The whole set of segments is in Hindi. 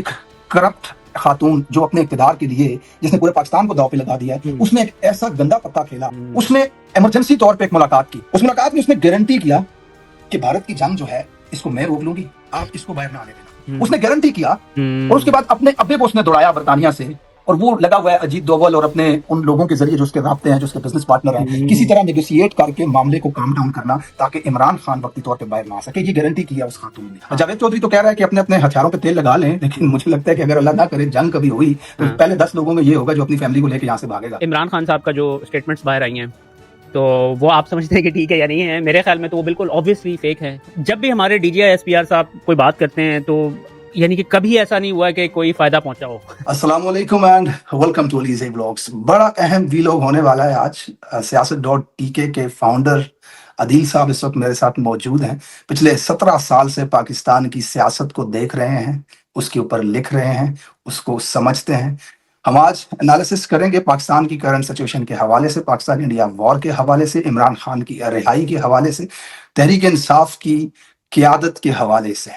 करप्ट खातून जो अपने इक़्तिदार के लिए जिसने पूरे पाकिस्तान को दांव पे लगा दिया है, उसने एक ऐसा गंदा पत्ता खेला। उसने इमरजेंसी तौर पे एक मुलाकात की। उस मुलाकात में उसने गारंटी किया कि भारत की जंग जो है इसको मैं रोक लूंगी, आप इसको बाहर ना आने देना। उसने गारंटी किया और उसके बाद अपने अब्बे को उसने दौड़ाया बरतानिया से, और वो लगा हुआ है अजीत दोवल और अपने उन लोगों के जरिए जो उसके राब्ते हैं, जो उसके बिजनेस पार्टनर हैं, किसी तरह नेगोशिएट करके मामले को काम डाउन करना ताकि इमरान खान वक्ती तौर पे बाहर ना आ सके। ये गारंटी किया उस खातून ने। जावेद चौधरी तो कह रहा है कि अपने अपने हथियारों पे तेल लगा लें, लेकिन मुझे लगता है कि अगर अल्लाह ना करे जंग कभी हुई तो पहले 10 लोगों में ये होगा जो अपनी फैमिली को लेकर यहाँ से भागेगा। इमरान खान साहब का जो स्टेटमेंट्स बाहर आई हैं तो वो आप समझते हैं कि ठीक है या नहीं है? मेरे ख्याल में तो वो बिल्कुल ऑब्वियसली फेक है। जब भी हमारे डीजीआई एसपीआर साहब कोई बात करते हैं तो यानी कि कभी ऐसा नहीं हुआ कि कोई फायदा पहुंचा हो। अस्सलाम वालेकुम and welcome to Ali's vlogs. बड़ा अहम वीलॉग होने वाला है आज। सियासत.tk के फाउंडर अदील साहब इस वक्त मेरे साथ मौजूद हैं। पिछले 17 साल से पाकिस्तान की सियासत को देख रहे हैं, उसके ऊपर लिख रहे हैं, उसको समझते हैं। हम आज एनालिसिस करेंगे पाकिस्तान की करंट सिचुएशन के हवाले से, पाकिस्तान इंडिया वॉर के हवाले से, इमरान खान की रिहाई के हवाले से, तहरीक इंसाफ की क़यादत के हवाले से।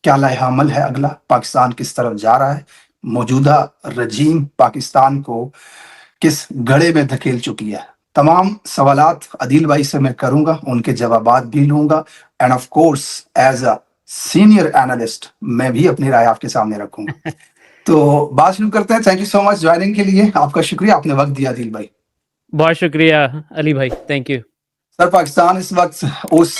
क्या लाएहामल है अगला, पाकिस्तान किस तरफ जा रहा है, मौजूदा रजीम पाकिस्तान को किस गड़े में धकेल चुकी है। तमाम सवालात अदील भाई से मैं करूंगा, उनके जवाबात भी लूंगा and of course as a senior analyst मैं भी अपनी राय आपके सामने रखूंगा। तो बात शुरू करते हैं। Thank you so much joining के लिए, आपका शुक्रिया, आपने वक्त दिया अदील भाई। बहुत शुक्रिया अली भाई, थैंक यू। सर, पाकिस्तान इस वक्त उस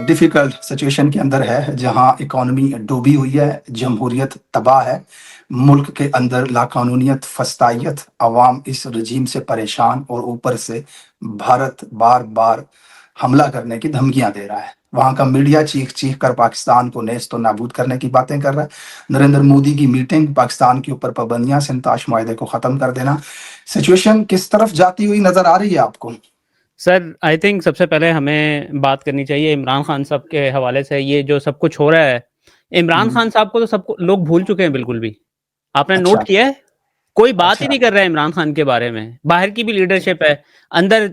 डिफिकल्ट सिचुएशन के अंदर है जहां इकोनॉमी डूबी हुई है, जमहूरियत तबाह है, मुल्क के अंदर लाकानूनियत, फस्तायत, अवाम इस रजीम से परेशान, और ऊपर से भारत बार बार हमला करने की धमकियां दे रहा है। वहां का मीडिया चीख चीख कर पाकिस्तान को नेस्त नाबूद करने की बातें कर रहा है। नरेंद्र मोदी की मीटिंग, पाकिस्तान के ऊपर पाबंदियां, सिंताश मुआहदे को खत्म कर देना। सिचुएशन किस तरफ जाती हुई नजर आ रही है आपको? सर आई थिंक सबसे पहले हमें बात करनी चाहिए इमरान खान साहब के हवाले से। ये जो सब कुछ हो रहा है, इमरान खान साहब को तो सब लोग भूल चुके हैं बिल्कुल भी। आपने अच्छा, नोट किया है? कोई बात ही अच्छा। नहीं कर रहा है इमरान खान के बारे में। बाहर की भी लीडरशिप है, अंदर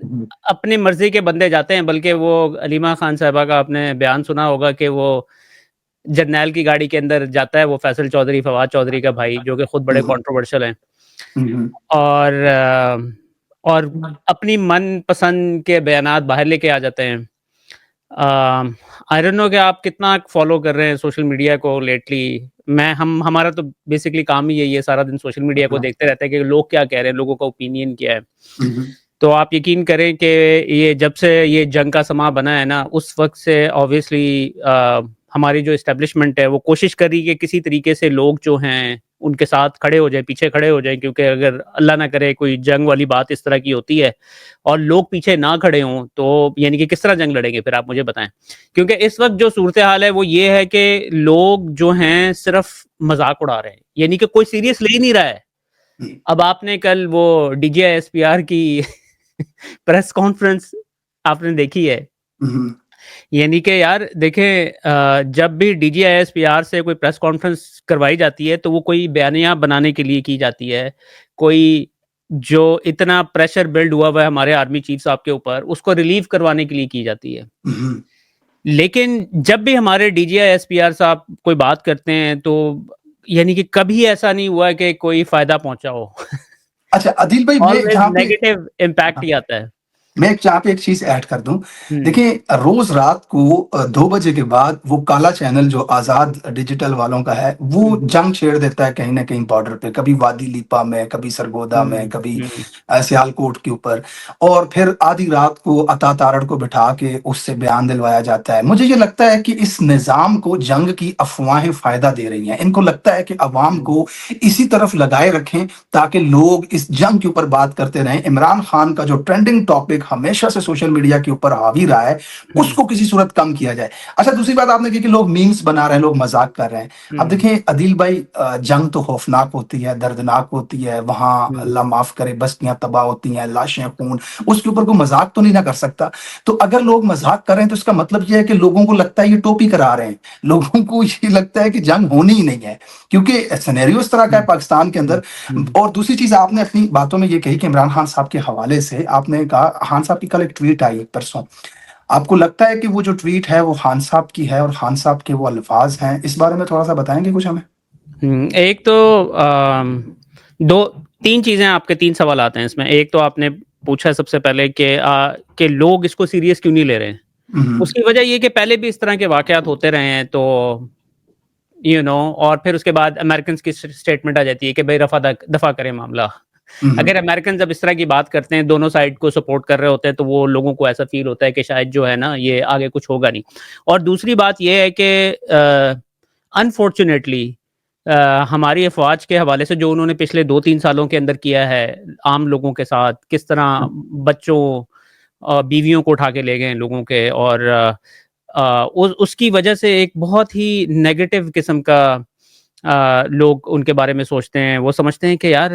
अपनी मर्जी के बंदे जाते हैं। बल्कि वो अलीमा खान साहबा का आपने बयान सुना होगा कि वो जर्नैल की गाड़ी के अंदर जाता है, वो फैसल चौधरी, फवाद चौधरी का भाई, जो कि खुद बड़े कंट्रोवर्शियल हैं, और अपनी मनपसंद के बयानात बाहर लेके आ जाते हैं। आई डोंट नो कि आप कितना फॉलो कर रहे हैं सोशल मीडिया को लेटली। हमारा तो बेसिकली काम ही यही है, सारा दिन सोशल मीडिया को देखते रहते हैं कि लोग क्या कह रहे हैं, लोगों का ओपिनियन क्या है। तो आप यकीन करें कि ये जब से ये जंग का समा बना है ना, उस वक्त से ऑब्वियसली हमारी जो इस्टेब्लिशमेंट है वो कोशिश कर रही है कि किसी तरीके से लोग जो हैं उनके साथ खड़े हो जाए, पीछे खड़े हो जाए। क्योंकि अगर अल्लाह ना करे कोई जंग वाली बात इस तरह की होती है और लोग पीछे ना खड़े हों तो यानी कि किस तरह जंग लड़ेंगे फिर, आप मुझे बताएं। क्योंकि इस वक्त जो सूरत हाल है वो ये है कि लोग जो हैं सिर्फ मजाक उड़ा रहे हैं, यानी कि कोई सीरियस ले ही नहीं रहा है। अब आपने कल वो डीजीआई एसपीआर की प्रेस कॉन्फ्रेंस आपने देखी है? यानी कि यार देखें, जब भी डीजीआईएसपीआर से कोई प्रेस कॉन्फ्रेंस करवाई जाती है तो वो कोई बयानिया बनाने के लिए की जाती है। कोई जो इतना प्रेशर बिल्ड हुआ है हमारे आर्मी चीफ साहब के ऊपर, उसको रिलीव करवाने के लिए की जाती है। लेकिन जब भी हमारे डीजीआईएसपीआर साहब कोई बात करते हैं तो यानी कि कभी ऐसा नहीं हुआ कि कोई फायदा पहुंचा हो। अच्छा अदिल भाई, मैं जहाँ पे नेगेटिव इम्पैक्ट ही आता है। मैं जहाँ पे एक चीज ऐड कर दूं, देखिए रोज रात को 2 बजे के बाद वो काला चैनल जो आजाद डिजिटल वालों का है, वो जंग छेड़ देता है कहीं ना कहीं बॉर्डर पे, कभी वादी लीपा में, कभी सरगोदा में, कभी सियालकोट के ऊपर, और फिर आधी रात को अता तारड़ को बिठा के उससे बयान दिलवाया जाता है। मुझे ये लगता है कि इस निजाम को जंग की अफवाहें फायदा दे रही हैं। इनको लगता है कि अवाम को इसी तरफ लगाए रखें ताकि लोग इस जंग के ऊपर बात करते रहें। इमरान खान का जो ट्रेंडिंग टॉपिक हमेशा से सोशल मीडिया के ऊपर हावी रहा है, उसको किसी सूरत कम किया जाए। अच्छा, दूसरी बात आपने की कि लोग मीम्स बना रहे हैं, लोग मजाक कर रहे हैं। अब देखें अदिल भाई, जंग तो खौफनाक होती है, दर्दनाक होती है, वहां अल्लाह माफ करे बस्तियां तबाह होती हैं, लाशें, खून, उसके ऊपर कोई मजाक तो नहीं ना कर सकता। तो अगर लोग मजाक कर रहे हैं तो इसका मतलब यह है कि लोगों को लगता है ये टोपी करा रहे हैं, लोगों को ये लगता है कि जंग होनी ही नहीं है, क्योंकि सिनेरियो इस तरह का है पाकिस्तान के अंदर। और दूसरी चीज आपने अपनी बातों में ये कही कि इमरान खान साहब के हवाले से आपने कहा, खान साहब की कल एक ट्वीट आई परसों, आपको लगता है कि वो जो ट्वीट है वो खान साहब की है और खान साहब के वो अल्फाज हैं? इस बारे में थोड़ा सा बताएंगे कुछ हमें? एक तो दो तीन चीजें, आपके तीन सवाल आते हैं इसमें। एक तो आपने पूछा सबसे पहले कि लोग इसको सीरियस क्यों नहीं ले रहे हैं। हम्म, उसकी वजह ये कि पहले भी इस तरह के वाकयात होते रहे हैं, तो और फिर उसके बाद अमेरिकन की स्टेटमेंट आ जाती है कि भाई रफा दफा करें मामला। हम्म, अगर अमेरिकन जब इस तरह की बात करते हैं, दोनों साइड को सपोर्ट कर रहे होते हैं, तो वो लोगों को ऐसा फील होता है कि शायद जो है ना, ये आगे कुछ होगा नहीं। और दूसरी बात ये है कि अनफॉर्चुनेटली हमारी अफवाज के हवाले से जो उन्होंने पिछले 2-3 सालों के अंदर किया है आम लोगों के साथ, किस तरह बच्चों बीवियों को उठा के ले गए लोगों के, और उसकी वजह से एक बहुत ही नेगेटिव किस्म का लोग उनके बारे में सोचते हैं। वो समझते हैं कि यार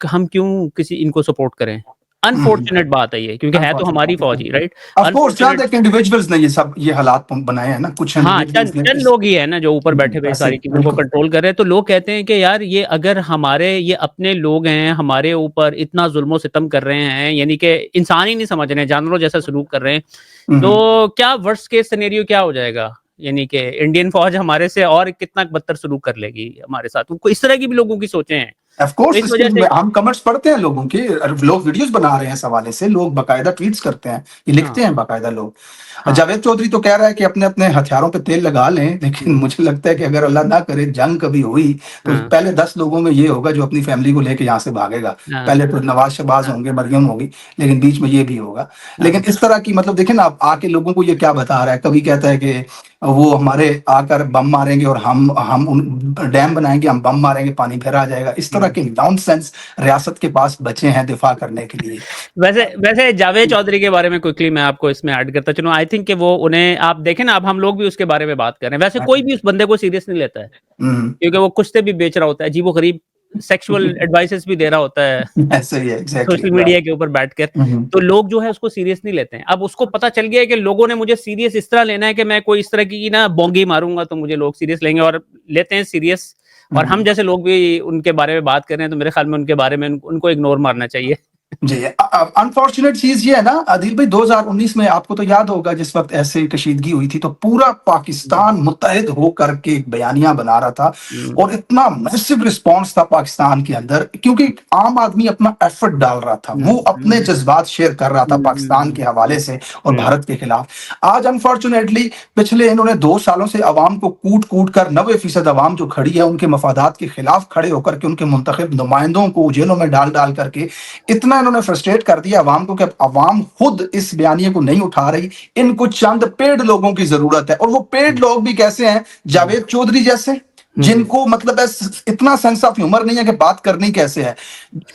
हम क्यों किसी इनको सपोर्ट करें। हम्म। अनफॉर्चुनेट बात है ये, क्योंकि है तो हमारी फौज ही, राइट। ऑफ कोर्स चंद अनफॉर्चुनेट। एक इंडिविजुअल्स ने ये सब ये हालात बनाए हैं ना, कुछ हाँ, इंडिविजुअल्स चंद ने चंद इस लोग ही है ना जो ऊपर बैठे हुए पैसे सारी चीजों को बिल्कुल। कंट्रोल कर रहे हैं। तो लोग कहते हैं कि यार ये अगर हमारे ये अपने लोग हैं, हमारे ऊपर इतना जुल्म सितम कर रहे हैं, यानी कि इंसान ही नहीं समझ रहे हैं, जानवरों जैसा सलूक कर रहे हैं, हम्म, तो क्या वर्स्ट केस सिनेरियो क्या हो जाएगा। यानी कि इंडियन फौज हमारे से और कितना बदतर सलूक कर लेगी हमारे साथ। उनको इस तरह की भी लोगों की सोचें हैं। ऑफ तो कोर्स इस वजह से हम कमेंट्स पढ़ते हैं लोगों के, लोग वीडियोस बना रहे हैं इस हवाले से, लोग बाकायदा ट्वीट्स करते हैं, ये हाँ, लिखते हैं बाकायदा लोग। हाँ, जावेद चौधरी तो कह रहा है कि अपने अपने हथियारों पे तेल लगा लें, लेकिन मुझे लगता है कि अगर अल्लाह ना करे जंग कभी हुई तो हाँ, पहले 10 लोगों में ये होगा जो अपनी फैमिली को लेके यहाँ से भागेगा। हाँ, पहले तो नवाज शहबाज होंगे, मरियम होगी, लेकिन बीच में ये भी होगा। लेकिन हाँ, इस तरह की मतलब देखें ना, आप आके लोगों को ये क्या बता रहा है, कभी कहता है कि वो हमारे आकर बम मारेंगे और हम उन डैम बनाएंगे, हम बम मारेंगे, पानी फिर आ जाएगा। इस तरह हाँ। के नॉनसेंस रियासत के पास बचे हैं दिफा करने के लिए। वैसे वैसे जावेद चौधरी के बारे में क्विकली मैं आपको इसमें ऐड करता चलूं। आई थिंक कि वो उन्हें आप देखें ना, अब हम लोग भी उसके बारे में बात कर रहे हैं, वैसे कोई भी उस बंदे को सीरियस नहीं लेता है, हम्म। क्योंकि वो कुश्ते भी बेच रहा होता है, अजीबो गरीब सेक्सुअल एडवाइसेस भी दे रहा होता है ऐसे ही है, एग्जैक्टली सोशल मीडिया के ऊपर बैठकर। राइट। तो लोग जो है उसको सीरियस नहीं लेते हैं। अब उसको पता चल गया है कि लोगों ने मुझे सीरियस इस तरह लेना है कि मैं कोई इस तरह की ना बोंगी मारूंगा तो मुझे लोग सीरियस लेंगे, और लेते हैं सीरियस। और हम जैसे लोग भी उनके बारे में बात कर रहे हैं, तो मेरे ख्याल में उनके बारे में उनको इग्नोर मारना चाहिए। जी, अनफॉर्चुनेट चीज ये है ना आदिल भाई, 2019 में आपको तो याद होगा जिस वक्त ऐसे कशीदगी हुई थी, तो पूरा पाकिस्तान मुत्तहिद होकर के एक बयानिया बना रहा था, और इतना मैसिव रिस्पांस था पाकिस्तान के अंदर, क्योंकि आम आदमी अपना एफर्ट डाल रहा था, वो अपने जज्बात शेयर कर रहा था पाकिस्तान के हवाले से और भारत के खिलाफ। आज अनफॉर्चुनेटली पिछले इन्होंने 2 सालों से अवाम को कूट कूट कर 90% अवाम जो खड़ी है उनके मफादात के खिलाफ खड़े होकर के उनके मुंतखब नुमाइंदों को जेलों में डाल डाल करके इतना इन्होंने फ्रस्ट्रेट कर दिया अवाम को कि अब अवाम खुद इस बयानिए को नहीं उठा रही। इनको चंद पेड लोगों की जरूरत है, और वो पेड लोग भी कैसे हैं, जावेद चौधरी जैसे, जिनको मतलब इतना सेंस ऑफ ह्यूमर नहीं है कि बात करनी कैसे है,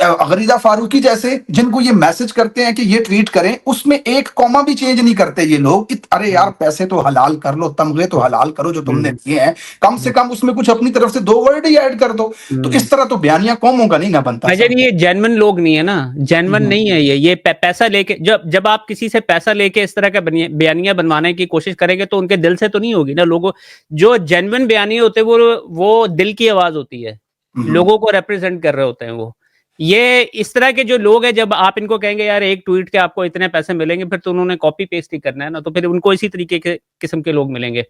गरीदा फारूकी जैसे, जिनको ये मैसेज करते हैं कि ये ट्वीट करें, उसमें एक कॉमा भी चेंज नहीं करते ये लोग। अरे यार पैसे तो हलाल कर लो, तमगे तो हलाल करो जो तुमने दिए हैं, कम से कम उसमें कुछ अपनी तरफ से 2 वर्ड ही ऐड कर दो। तो इस तरह तो बयानिया कौमों का नहीं ना बनता भाईजान, सब। ये जेन्युइन लोग नहीं है ना, जेन्युइन नहीं है ये पैसा लेके, जब जब आप किसी से पैसा लेके इस तरह का बयानियां बनवाने की कोशिश करेंगे, तो उनके दिल से तो नहीं होगी ना। लोगों जो जेन्युइन बयानी होते हैं वो दिल की आवाज होती है, लोगों को रिप्रेजेंट कर रहे होते हैं वो। ये इस तरह के जो लोग हैं, जब आप इनको कहेंगे यार एक ट्वीट के आपको इतने पैसे मिलेंगे, फिर तो उन्होंने कॉपी पेस्ट ही करना है ना, तो फिर उनको इसी तरीके के किस्म के लोग मिलेंगे।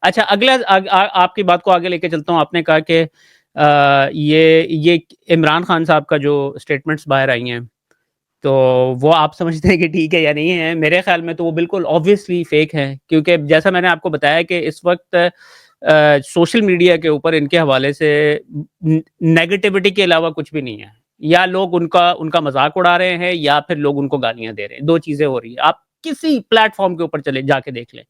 अच्छा, अगला आपकी बात को आगे लेके चलता हूँ। आपने कहा कि ये इमरान खान साहब का जो स्टेटमेंट्स बाहर आई हैं, तो वो आप समझते हैं कि ठीक है या नहीं है। मेरे ख्याल में तो वो बिल्कुल ऑब्वियसली फेक है, क्योंकि जैसा मैंने आपको बताया कि इस वक्त सोशल मीडिया के ऊपर इनके हवाले से नेगेटिविटी के अलावा कुछ भी नहीं है। या लोग उनका उनका मजाक उड़ा रहे हैं, या फिर लोग उनको गालियां दे रहे हैं। दो चीजें हो रही है। आप किसी प्लेटफॉर्म के ऊपर चले जाके देख लें,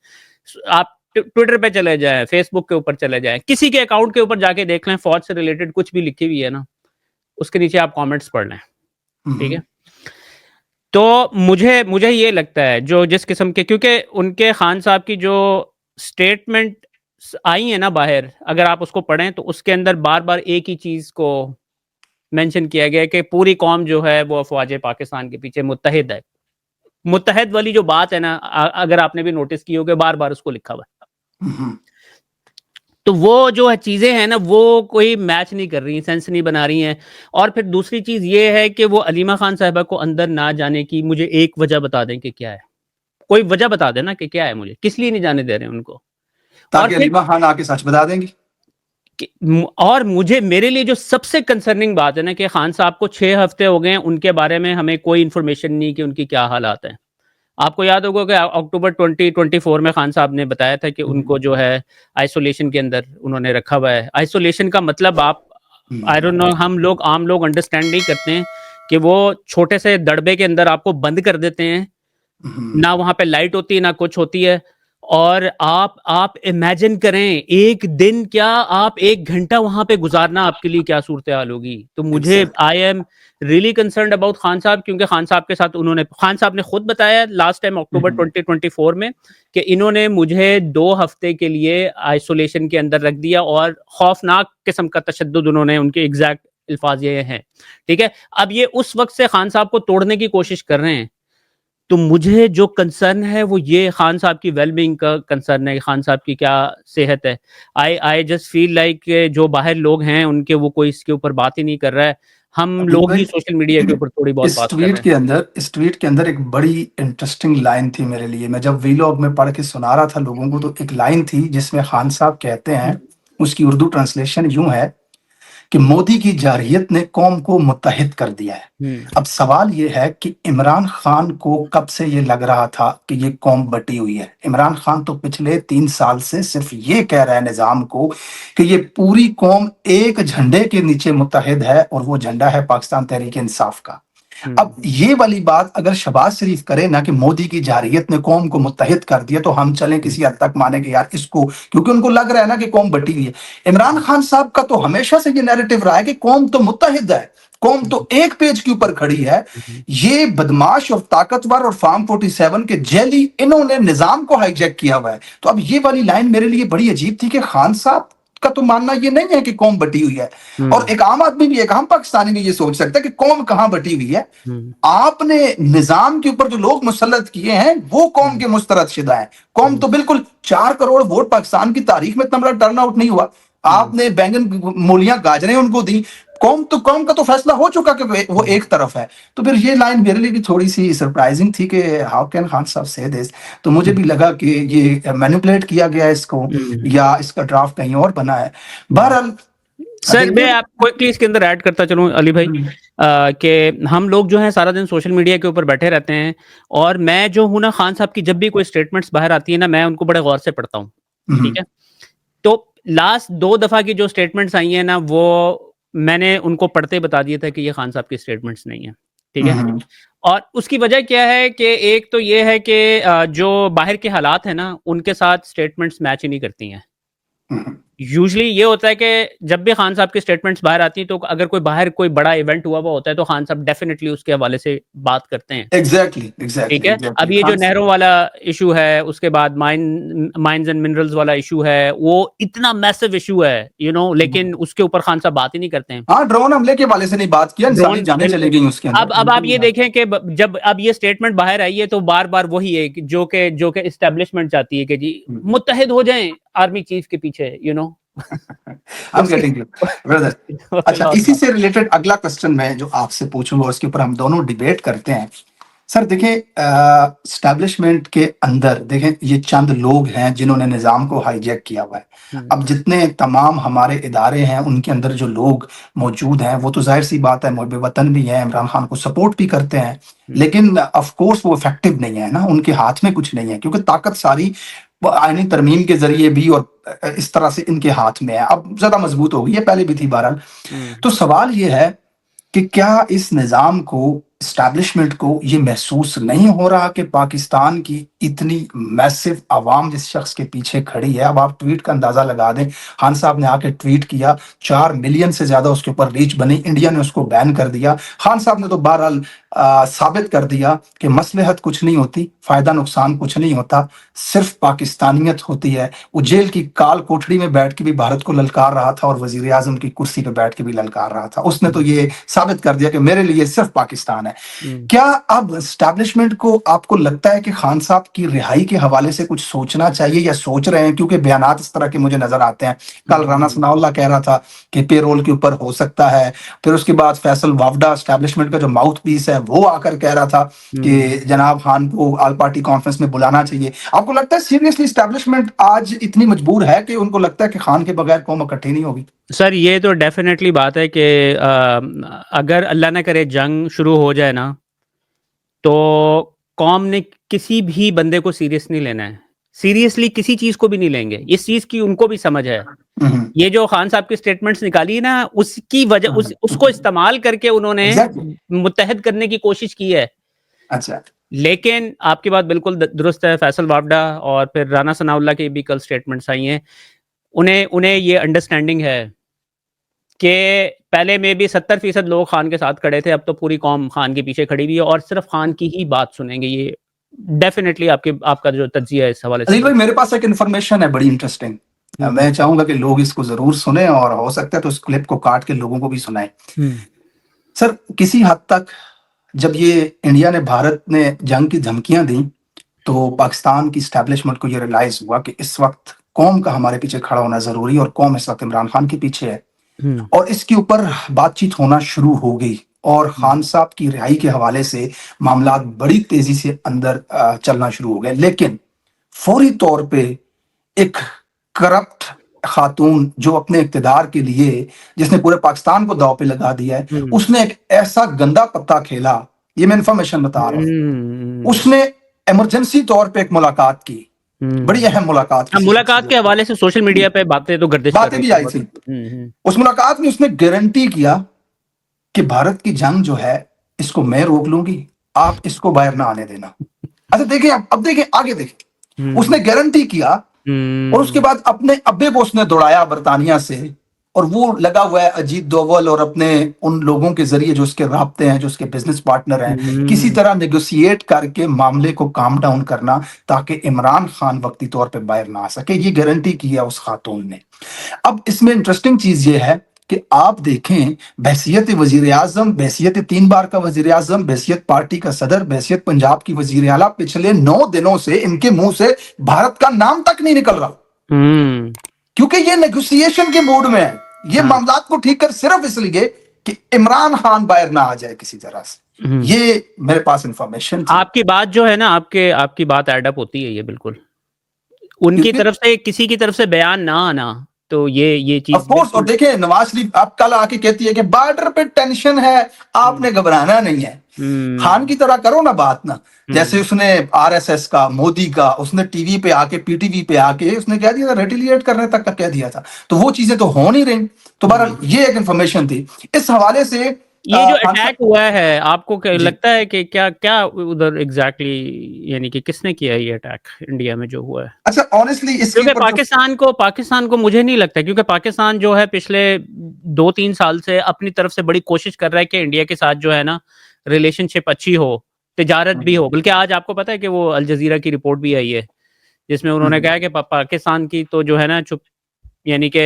आप ट्विटर पे चले जाएं, फेसबुक के ऊपर चले जाएं, किसी के अकाउंट के ऊपर जाके देख लें, फौज से रिलेटेड कुछ भी लिखी हुई है ना, उसके नीचे आप कमेंट्स पढ़ लें। ठीक है। तो मुझे मुझे ये लगता है जो जिस किस्म के, क्योंकि उनके खान साहब की जो स्टेटमेंट आई है ना बाहर, अगर आप उसको पढ़ें तो उसके अंदर बार बार एक ही चीज को मेंशन किया गया है कि पूरी कौम जो है वो अफवाज पाकिस्तान के पीछे मुत्तहिद है। मुत्तहिद वाली जो बात है ना, अगर आपने भी नोटिस की होगी, बार बार उसको लिखा हुआ है। तो वो जो है चीजें हैं ना, वो कोई मैच नहीं कर रही, सेंस नहीं बना रही हैं। और फिर दूसरी चीज ये है कि वो अलीमा खान साहिबा को अंदर ना जाने की मुझे एक वजह बता दें कि क्या है। कोई वजह बता देना कि क्या है, मुझे किस लिए नहीं जाने दे रहे हैं उनको। और ताकि फिर अलीमा खान आके सच बता देंगे। और मुझे मेरे लिए जो सबसे कंसर्निंग बात है ना कि खान साहब को 6 हफ्ते हो गए हैं, उनके बारे में हमें कोई इन्फॉर्मेशन नहीं कि उनकी क्या हालात हैं। आपको याद होगा कि अक्टूबर 2024 में खान साहब ने बताया था कि उनको जो है आइसोलेशन के अंदर उन्होंने रखा हुआ है। आइसोलेशन का मतलब आप आई डोंट नो, हम लोग आम लोग अंडरस्टैंड नहीं करते हैं कि वो छोटे से दड़बे के अंदर आपको बंद कर देते हैं, ना वहाँ पे लाइट होती है ना कुछ होती है। और आप इमेजिन करें, एक दिन क्या आप 1 घंटा वहाँ पे गुज़ारना आपके लिए क्या सूरत-ए-हाल होगी। तो मुझे exact I am really concerned about Khan साहब, क्योंकि खान साहब के साथ खान साहब ने खुद बताया लास्ट टाइम अक्टूबर 2024 में कि इन्होंने मुझे 2 हफ्ते के लिए आइसोलेशन के अंदर रख दिया और खौफनाक किस्म का तशद्दुद, उन्होंने उनके एग्ज़ैक्ट अल्फाज़ ये हैं। ठीक है? अब ये उस वक़्त से खान साहब को तोड़ने की कोशिश कर रहे हैं। तो मुझे जो कंसर्न है वो ये खान साहब की वेलबींग का कंसर्न है, खान साहब की क्या सेहत है। आई जस्ट फील लाइक जो बाहर लोग हैं उनके, वो कोई इसके ऊपर बात ही नहीं कर रहा है। हम अली लोग ही भाई, सोशल मीडिया के ऊपर थोड़ी बहुत बात कर रहे हैं। इस ट्वीट के अंदर एक बड़ी इंटरेस्टिंग लाइन थी मेरे लिए। मैं जब वीलॉग में पढ़ के सुना रहा था लोगों को, तो एक लाइन थी जिसमें खान साहब कहते हैं, उसकी उर्दू ट्रांसलेशन यूं है कि मोदी की जारहियत ने कौम को मुत्तहिद कर दिया है। अब सवाल ये है कि इमरान खान को कब से ये लग रहा था कि ये कौम बटी हुई है? इमरान खान तो पिछले 3 साल से सिर्फ ये कह रहा है निजाम को कि ये पूरी कौम एक झंडे के नीचे मुत्तहिद है, और वो झंडा है पाकिस्तान तहरीक इंसाफ का। अब ये वाली बात अगर शहबाज शरीफ करे ना कि मोदी की जारहियत ने कौम को मुत्तहिद कर दिया, तो हम चलें किसी हद तक माने कि यार इसको, क्योंकि उनको लग रहा है ना कि कौम बटी हुई है। इमरान खान साहब का तो हमेशा से ये नैरेटिव रहा है कि कौम तो मुत्तहिद है, कौम तो एक पेज के ऊपर खड़ी है। ये बदमाश और ताकतवर और फार्म 47 के जेली, इन्होंने निजाम को हाईजैक किया हुआ है। तो अब ये वाली लाइन मेरे लिए बड़ी अजीब थी कि खान साहब का तो मानना ये नहीं है कि कौम बटी हुई है, और एक आम आदमी भी, एक आम पाकिस्तानी भी ये सोच सकता है कि कौम कहां बटी हुई है। आपने निजाम के ऊपर जो लोग मुसल्लत किए हैं वो कौम के मुस्तरद शिदा है। कौम तो बिल्कुल 4 करोड़ वोट पाकिस्तान की तारीख में इतना बड़ा टर्न आउट नहीं हुआ। आपने बैंगन मूलियां गाजरें उनको दी। कौम का तो फैसला हो चुका कि वो एक तरफ है। तो फिर ये लाइन मेरे लिए भी थोड़ी सी सरप्राइजिंग थी कि हाउ कैन खान साहब से दिस। तो मुझे भी लगा कि ये मैनिपुलेट किया गया है इसको, या इसका ड्राफ्ट कहीं और बना है। बहरहाल सर, मैं आपको क्विकली इसके अंदर ऐड करता चलूं अली भाई, कि हम लोग जो हैं सारा दिन सोशल मीडिया के ऊपर बैठे रहते हैं, और मैं जो हूं ना, खान साहब की जब भी कोई स्टेटमेंट्स बाहर आती है ना, मैं उनको बड़े गौर से पढ़ता हूँ। ठीक है? तो लास्ट 2 दफा की जो स्टेटमेंट्स आई हैं ना, वो मैंने उनको पढ़ते बता दिया था कि ये खान साहब की स्टेटमेंट्स नहीं है। ठीक है? और उसकी वजह क्या है कि एक तो ये है कि जो बाहर के हालात है ना, उनके साथ स्टेटमेंट्स मैच ही नहीं करती हैं। यूजुअली ये होता है कि जब भी खान साहब की स्टेटमेंट्स बाहर आती हैं, तो अगर कोई बाहर कोई बड़ा इवेंट हुआ हुआ होता है, तो खान साहब डेफिनेटली उसके हवाले से बात करते हैं। एग्जैक्टली ठीक है? अब ये जो नहरों वाला इशू है, उसके बाद माइंस एंड मिनरल्स वाला इशू है, वो इतना मैसिव इशू है, लेकिन उसके ऊपर खान साहब बात ही नहीं करते हैं। हाँ, ड्रोन हमले के वाले से नहीं बात किया, सारी जानें चली गई उसके अंदर। अब आप ये देखें कि जब अब ये स्टेटमेंट बाहर आई है, तो बार बार वही है जो कि एस्टेब्लिशमेंट चाहती है कि जी मुत्तहिद हो जाएं आर्मी चीफ के पीछे, I'm getting you, brother. अच्छा, इसी से रिलेटेड अगला क्वेश्चन मैं जो आपसे पूछूंगा, उसके ऊपर हम दोनों डिबेट करते हैं। सर देखें, एस्टैब्लिशमेंट के अंदर देखें, ये चंद लोग हैं जिन्होंने निज़ाम को हाईजैक किया हुआ है। अब जितने तमाम हमारे इदारे हैं, उनके अंदर जो लोग मौजूद हैं, वो तो जाहिर सी बात है मुहब्बे वतन भी हैं, इमरान खान को सपोर्ट भी करते हैं, लेकिन ऑफ कोर्स वो इफेक्टिव नहीं है ना, उनके हाथ में कुछ नहीं है, क्योंकि ताकत सारी आईनी तरमीम के जरिए भी और इस तरह से इनके हाथ में है। अब ज्यादा मजबूत हो गई है, पहले भी थी बहरहाल। तो सवाल ये है कि क्या इस निज़ाम को, एस्टैब्लिशमेंट को ये महसूस नहीं हो रहा कि पाकिस्तान की इतनी मैसिव आवाम जिस शख्स के पीछे खड़ी है? अब आप ट्वीट का अंदाजा लगा दें, खान साहब ने आके ट्वीट किया, 4 मिलियन से ज्यादा उसके ऊपर रीच बनी, इंडिया ने उसको बैन कर दिया। खान साहब ने तो बहरहाल साबित कर दिया कि मसलहत कुछ नहीं होती, फायदा नुकसान कुछ नहीं होता, सिर्फ पाकिस्तानियत होती है। वो जेल की काल कोठड़ी में बैठ के भी भारत को ललकार रहा था, और वजीर आजम की कुर्सी पे बैठ के भी ललकार रहा था। उसने तो ये साबित कर दिया कि मेरे लिए सिर्फ पाकिस्तान है। क्या अब एस्टैब्लिशमेंट को, आपको लगता है कि खान साहब की रिहाई के हवाले से कुछ सोचना चाहिए या सोच रहे हैं? क्योंकि बयानात इस तरह के मुझे नजर आते हैं। कल राना सनाउल्लाह कह रहा था कि पेरोल के ऊपर हो सकता है, फिर उसके बाद फैसल वावडा एस्टैब्लिशमेंट का जो माउथ पीस है वो आकर कह रहा था कि जनाब खान को ऑल पार्टी कॉन्फ्रेंस में बुलाना चाहिए। आपको लगता है सीरियसली एस्टैब्लिशमेंट आज इतनी मजबूर है कि उनको लगता है कि खान के बगैर कौम इकट्ठी नहीं होगी? सर ये तो डेफिनेटली बात है कि अगर अल्लाह ना करे जंग शुरू हो जाए ना, तो कौम ने किसी भी बंदे को सीरियस नहीं लेना है। सीरियसली किसी चीज़ को भी नहीं लेंगे। इस चीज़ की उनको भी समझ है। ये जो खान साहब की स्टेटमेंट्स निकाली है ना, उसकी वजह उसको इस्तेमाल करके उन्होंने एग्जैक्टली। मुत्तहद करने की कोशिश की है। अच्छा। लेकिन आपकी बात बिल्कुल दुरुस्त है। फैसल वावडा और फिर राना सनाउल्लाह की भी कल स्टेटमेंट्स आई हैं। उन्हें उन्हें ये अंडरस्टैंडिंग है कि पहले में भी 70% लोग खान के साथ खड़े थे, अब तो पूरी कौम खान के पीछे खड़ी हुई है और सिर्फ खान की ही बात सुनेंगे। ये डेफिनेटली आपका जो तज्जिया है इस हवाले से अनिल भाई, मेरे पास एक इन्फॉर्मेशन है बड़ी इंटरेस्टिंग। मैं चाहूंगा कि लोग इसको जरूर सुने और हो सकता है तो इस क्लिप को काट के लोगों को भी सुनाएं। सर, किसी हद तक जब ये इंडिया ने भारत ने जंग की धमकियां दी, तो पाकिस्तान की स्टैब्लिशमेंट को ये रियलाइज हुआ कि इस वक्त कौम का हमारे पीछे खड़ा होना जरूरी है और कौम इस वक्त इमरान खान के पीछे है। और इसके ऊपर बातचीत होना शुरू हो गई और खान साहब की रिहाई के हवाले से मामला बड़ी तेजी से अंदर चलना शुरू हो गए। लेकिन फौरी तौर पे एक करप्ट खातून जो अपने इक्तदार के लिए, जिसने पूरे पाकिस्तान को दांव पे लगा दिया है, उसने एक ऐसा गंदा पत्ता खेला। ये मैं इंफॉर्मेशन बता रहा हूं। उसने इमरजेंसी तौर पे एक मुलाकात की, बड़ी अहम मुलाकात की। मुलाकात के हवाले से सोशल मीडिया पे बातें तो गर्दिश कर बातें रही भी आई थी। उस मुलाकात में उसने गारंटी किया कि भारत की जंग जो है इसको मैं रोक लूंगी, आप इसको बाहर ना आने देना। अच्छा देखिए, अब देखिए आगे देखिए, उसने गारंटी किया और उसके बाद अपने अब्बे को उसने दौड़ाया बरतानिया से, और वो लगा हुआ है अजीत डोवल और अपने उन लोगों के जरिए जो उसके राब्ते हैं, जो उसके बिजनेस पार्टनर हैं, किसी तरह नेगोशिएट करके मामले को काम डाउन करना ताकि इमरान खान वक्ती तौर पे बाहर ना आ सके। ये गारंटी की है उस खातून ने। अब इसमें इंटरेस्टिंग चीज ये है कि आप देखें, बहसियत वजीर आजम, बहसियत 3 बार का वजीर आजम, बहसियत पार्टी का सदर, बहसियत पंजाब की वजीर आला, पिछले 9 दिनों से इनके मुंह से भारत का नाम तक नहीं निकल रहा, क्योंकि ये नेगोशिएशन के मूड में है। ये मामलात को ठीक कर सिर्फ इसलिए कि इमरान खान बाहर ना आ जाए किसी तरह से। ये मेरे पास इंफॉर्मेशन। आपकी बात जो है ना, आपकी बात एडअप होती है। ये बिल्कुल उनकी तरफ से, किसी की तरफ से बयान ना आना, तो ये चीज ऑफ कोर्स। और देखिए, नवाज शरीफ आप कल आके कहती है कि बॉर्डर पे टेंशन है, आपने घबराना नहीं है। खान की तरह करो ना बात ना, जैसे उसने आरएसएस का, मोदी का, उसने टीवी पे आके, पीटीवी पे आके उसने कह दिया था, रेटिलिएट करने तक का कह दिया था। तो वो चीजें तो हो नहीं रही। तो बहरहाल ये एक इंफॉर्मेशन थी इस हवाले से। ये जो अटैक हुआ है, आपको क्या लगता है कि क्या उधर एग्जैक्टली, यानी कि किसने किया ये अटैक इंडिया में जो हुआ है? अच्छा, ऑनेस्टली क्योंकि पाकिस्तान को मुझे नहीं लगता, क्योंकि पाकिस्तान जो है पिछले 2-3 साल से अपनी तरफ से बड़ी कोशिश कर रहा है कि इंडिया के साथ जो है ना रिलेशनशिप अच्छी हो, तिजारत भी हो। बल्कि आज आपको पता है कि वो अल जजीरा की रिपोर्ट भी आई है जिसमें उन्होंने कहा कि पाकिस्तान की तो जो है ना छुप, यानी कि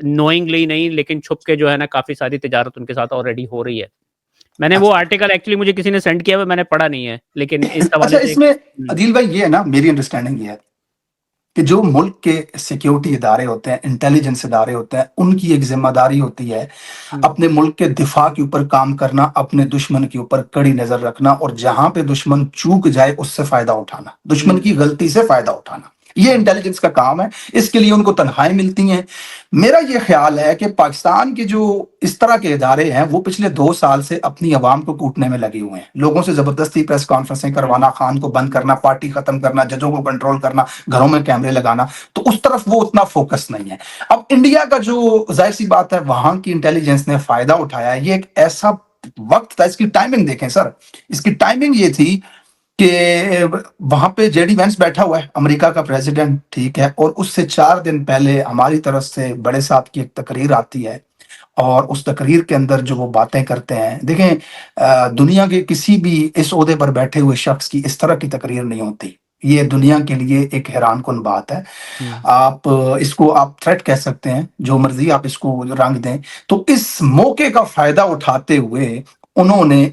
नोइंगली नहीं लेकिन छुप के जो है ना काफी सारी तिजारत उनके साथ ऑलरेडी हो रही है। मैंने वो आर्टिकल एक्चुअली मुझे किसी ने सेंड किया हुआ, मैंने पढ़ा नहीं है, लेकिन इस हवाले से इसमें अदील भाई ये है ना, मेरी अंडरस्टैंडिंग ये है कि जो मुल्क के सिक्योरिटी इदारे होते हैं, इंटेलिजेंस इदारे होते हैं, उनकी एक जिम्मेदारी होती है अपने मुल्क के दिफा के ऊपर काम करना, अपने दुश्मन के ऊपर कड़ी नजर रखना और जहां पे दुश्मन चूक जाए उससे फायदा उठाना, दुश्मन की गलती से फायदा उठाना। ये इंटेलिजेंस का काम है। इसके लिए उनको तनख्वाहें मिलती हैं। मेरा ये ख्याल है कि पाकिस्तान के जो इस तरह के इदारे हैं वो पिछले 2 साल से अपनी आवाम को कूटने में लगे हुए हैं। लोगों से जबरदस्ती प्रेस कॉन्फ्रेंसें करवाना, खान को बंद करना, पार्टी खत्म करना, जजों को कंट्रोल करना, घरों में कैमरे लगाना, तो उस तरफ वो उतना फोकस नहीं है। अब इंडिया का जो जाहिर सी बात है वहां की इंटेलिजेंस ने फायदा उठाया है। ये एक ऐसा वक्त था, इसकी टाइमिंग देखें सर, इसकी टाइमिंग ये थी कि वहां पे जेडी वेंस बैठा हुआ है, अमेरिका का प्रेसिडेंट, ठीक है, और उससे 4 दिन पहले हमारी तरफ से बड़े साहब की एक तकरीर आती है और उस तकरीर के अंदर जो वो बातें करते हैं, देखें दुनिया के किसी भी इस ओहदे पर बैठे हुए शख्स की इस तरह की तकरीर नहीं होती। ये दुनिया के लिए एक हैरान कुन बात है। आप इसको आप थ्रेट कह सकते हैं, जो मर्जी आप इसको रंग दें। तो इस मौके का फायदा उठाते हुए उन्होंने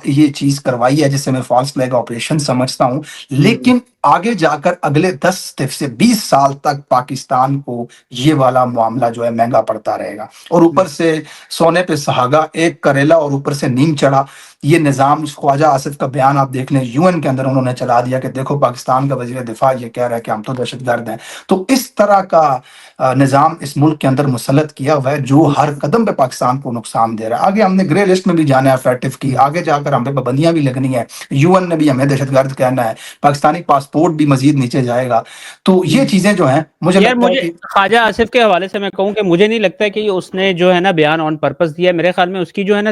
ये चीज करवाई है, जिसे मैं फॉल्स फ्लैग ऑपरेशन समझता हूं, हुँ, लेकिन आगे जाकर अगले 10 से 20 साल तक पाकिस्तान को ये वाला मामला जो है महंगा पड़ता रहेगा। और हुँ, ऊपर से सोने पे सुहागा, एक करेला और ऊपर से नीम चढ़ा। ये निज़ाम, ख्वाजा आसिफ का बयान आप देख लें, यूएन के अंदर उन्होंने चला दिया कि देखो पाकिस्तान का वज़ीर दिफा ये कह रहा है कि हम तो दहशतगर्द हैं। तो इस तरह का निज़ाम इस मुल्क के अंदर मुसल्लत किया हुआ है, जो हर कदम पे पाकिस्तान को नुकसान दे रहा है। आगे हमने ग्रे लिस्ट में भी जाना है फैटिफ की, हुँ। आगे जाकर हम पे पाबंदियां भी लगनी है, यूएन ने भी हमें दहशतगर्द कहना है, पाकिस्तानी पासपोर्ट भी मजीद नीचे जाएगा। तो ये हुँ। चीज़ें जो हैं, मुझे यार लगता है मुझे कि ख्वाजा आसिफ के हवाले से मैं कहूँ कि मुझे नहीं लगता कि उसने जो है ना बयान ऑन पर्पस दिया है। मेरे ख्याल में उसकी जो है ना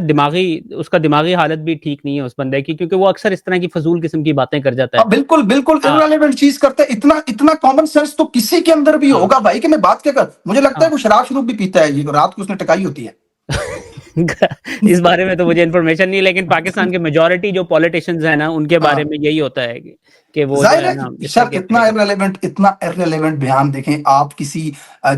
उसका दिमागी हालत भी ठीक नहीं है उस बंदे की, क्योंकि वो अक्सर इस तरह की फ़ज़ूल किस्म की बातें कर जाता है। बिल्कुल, बिल्कुल हाँ, इर्रेलेवेंट चीज़ करते हैं। इतना इतना कॉमन सेंस तो किसी के अंदर भी हाँ, होगा भाई, कि मैं बात क्या कर, मुझे लगता है हाँ। वो शराब-शुरूब भी पीता है, ये रात को उसने टकाई होती है। इस बारे में तो मुझे इन्फॉर्मेशन नहीं है, लेकिन पाकिस्तान के मेजॉरिटी जो पॉलिटिशियंस हैं ना, उनके बारे हाँ। में यही होता है कि वो जो ज़ाहिर है है, ना इस तरह सर की एक्टिविटी करते इतना इर्रेलेवेंट बयान देखें, आप किसी